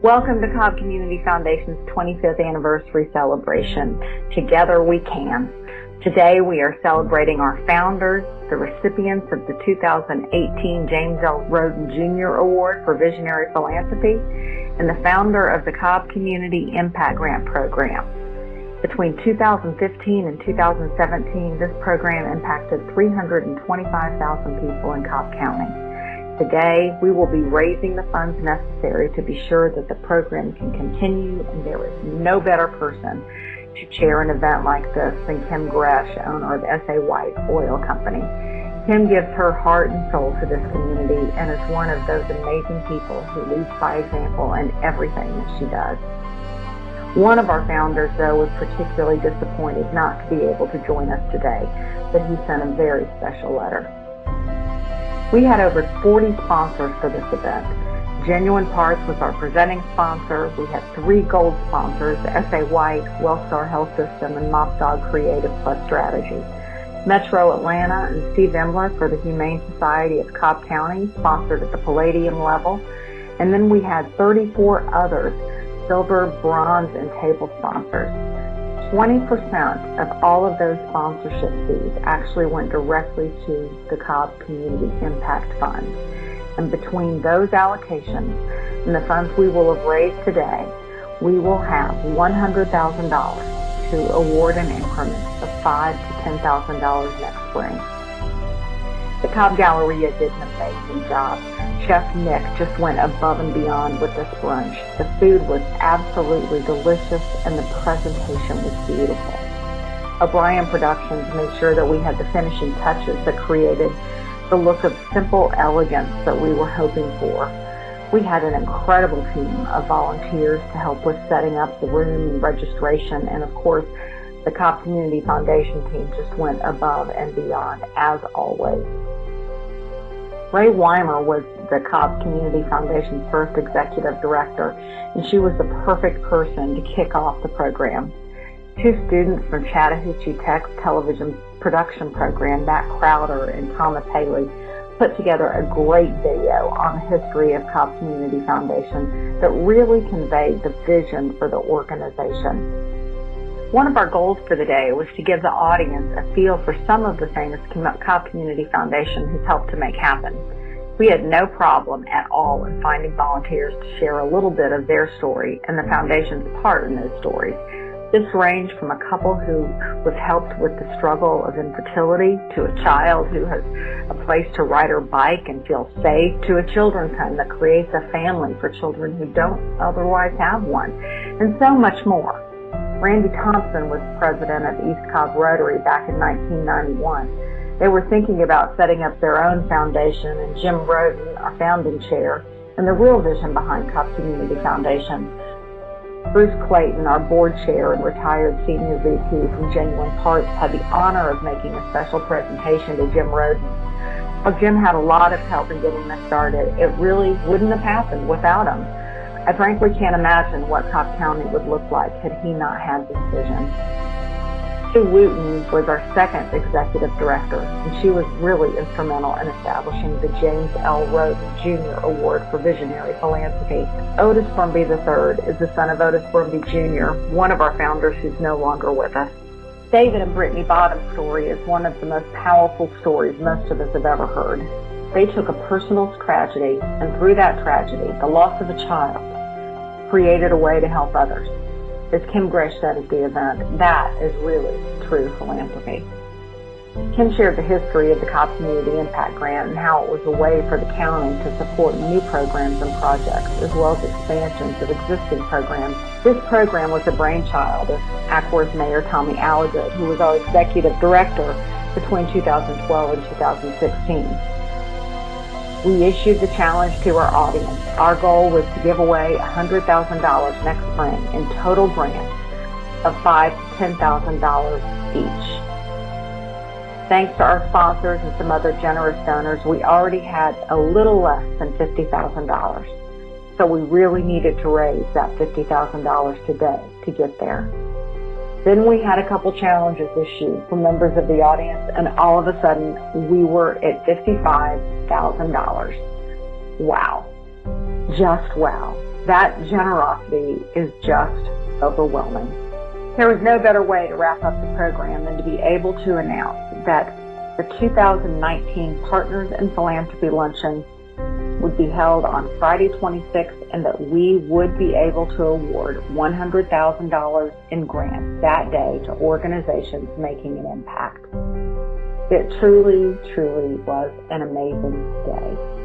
Welcome to Cobb Community Foundation's 25th anniversary celebration. Together we can. Today we are celebrating our founders, the recipients of the 2018 James L. Roden Jr. Award for Visionary Philanthropy, and the founder of the Cobb Community Impact Grant Program. Between 2015 and 2017, this program impacted 325,000 people in Cobb County. Today, we will be raising the funds necessary to be sure that the program can continue, and there is no better person to chair an event like this than Kim Gresh, owner of S.A. White Oil Company. Kim gives her heart and soul to this community and is one of those amazing people who leads by example in everything that she does. One of our founders, though, was particularly disappointed not to be able to join us today, but he sent a very special letter. We had over 40 sponsors for this event. Genuine Parts was our presenting sponsor. We had 3 gold sponsors, the S.A. White, Wellstar Health System, and Mop Dog Creative Plus Strategy. Metro Atlanta and Steve Embler for the Humane Society of Cobb County, sponsored at the Palladium level. And then we had 34 others, silver, bronze, and table sponsors. 20% of all of those sponsorship fees actually went directly to the Cobb Community Impact Fund. And between those allocations and the funds we will have raised today, we will have $100,000 to award in increments of $5,000 to $10,000 next spring. The Cobb Galleria did an amazing job. Chef Nick just went above and beyond with this brunch. The food was absolutely delicious and the presentation was beautiful. O'Brien Productions made sure that we had the finishing touches that created the look of simple elegance that we were hoping for. We had an incredible team of volunteers to help with setting up the room and registration, and of course, the Cobb Community Foundation team just went above and beyond, as always. Ray Weimer was the Cobb Community Foundation's first executive director, and she was the perfect person to kick off the program. 2 students from Chattahoochee Tech's television production program, Matt Crowder and Thomas Haley, put together a great video on the history of Cobb Community Foundation that really conveyed the vision for the organization. One of our goals for the day was to give the audience a feel for some of the things Cobb Community Foundation has helped to make happen. We had no problem at all in finding volunteers to share a little bit of their story and the Foundation's part in those stories. This ranged from a couple who was helped with the struggle of infertility, to a child who has a place to ride her bike and feel safe, to a children's home that creates a family for children who don't otherwise have one, and so much more. Randy Thompson was president of East Cobb Rotary back in 1991. They were thinking about setting up their own foundation, and Jim Roden, our founding chair, and the real vision behind Cobb Community Foundation. Bruce Clayton, our board chair and retired senior VP from Genuine Parts, had the honor of making a special presentation to Jim Roden. While Jim had a lot of help in getting this started, it really wouldn't have happened without him. I frankly can't imagine what Cobb County would look like had he not had this vision. Sue Wooten was our second executive director, and she was really instrumental in establishing the James L. Roden Jr. Award for Visionary Philanthropy. Otis Brumby III is the son of Otis Brumby Jr., one of our founders who's no longer with us. David and Brittany Bottom's story is one of the most powerful stories most of us have ever heard. They took a personal tragedy, and through that tragedy, the loss of a child, created a way to help others. As Kim Gresh said at the event, that is really true philanthropy. Kim shared the history of the Cobb Community Impact Grant and how it was a way for the county to support new programs and projects, as well as expansions of existing programs. This program was the brainchild of Ackworth Mayor Tommy Alligood, who was our executive director between 2012 and 2016. We issued the challenge to our audience. Our goal was to give away $100,000 next spring in total grants of $5,000 to $10,000 each. Thanks to our sponsors and some other generous donors, we already had a little less than $50,000. So we really needed to raise that $50,000 today to get there. Then we had a couple challenges issued from members of the audience, and all of a sudden we were at $55,000. Wow. just wow. That generosity is just overwhelming. There was no better way to wrap up the program than to be able to announce that the 2019 Partners in Philanthropy Luncheon would be held on Friday 26th, and that we would be able to award $100,000 in grants that day to organizations making an impact. It truly, truly was an amazing day.